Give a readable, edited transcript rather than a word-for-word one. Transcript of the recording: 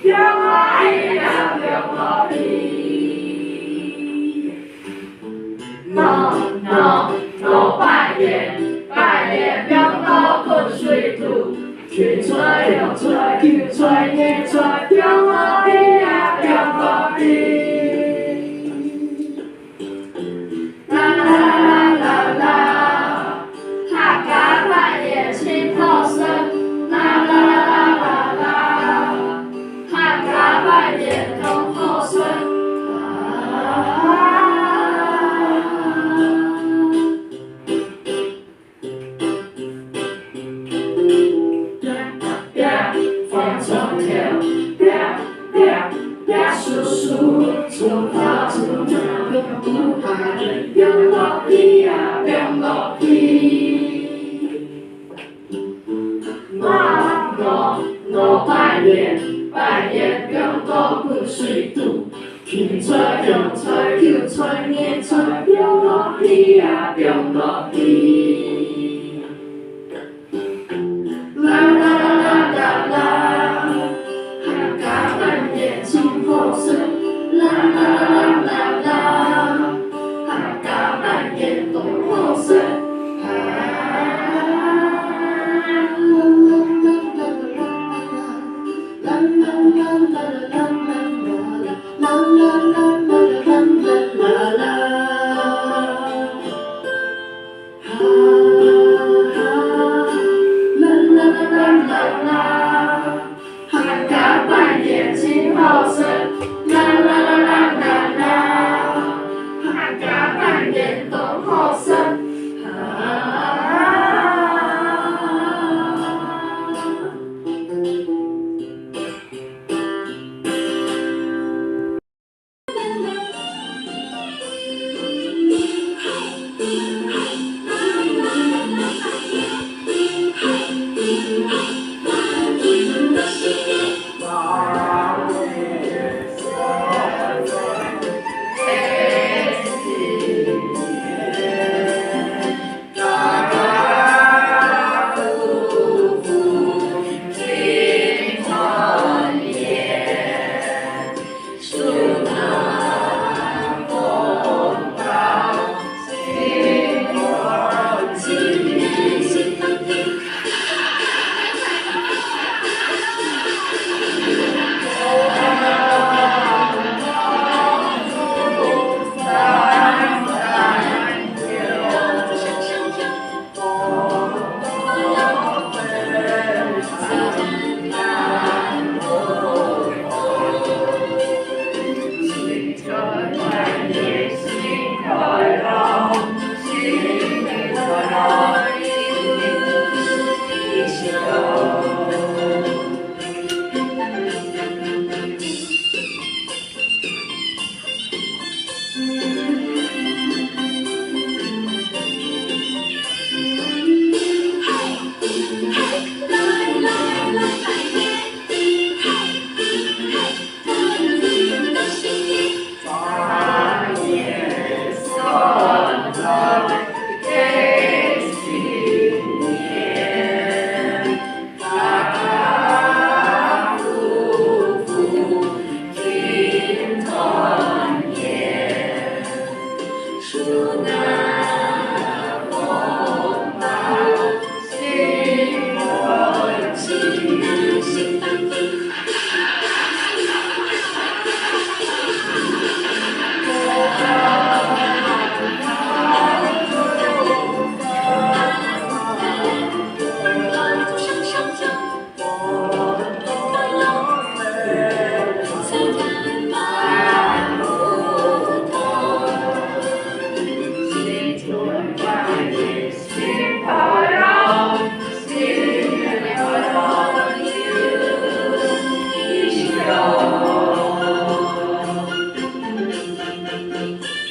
中落去啊，中落去。五拜年，拜年中落困水土，去吹又吹，去吹又吹，中落去啊，中落去。啦啦啦啦啦，客家拜年庆贺生，啦啦啦啦啦，客家拜年恭贺生。放长条，叔叔，从花从苗，不怕冷，中落去啊，中落去。我拜年，中国困水土，去吹又吹，又吹又吹，中落去啊，中落去。啦啦啦啦啦，客家拜年庆贺生，啦啦啦啦啦，客家拜年恭贺生。啦啦啦啦啦啦啦啦啦啦。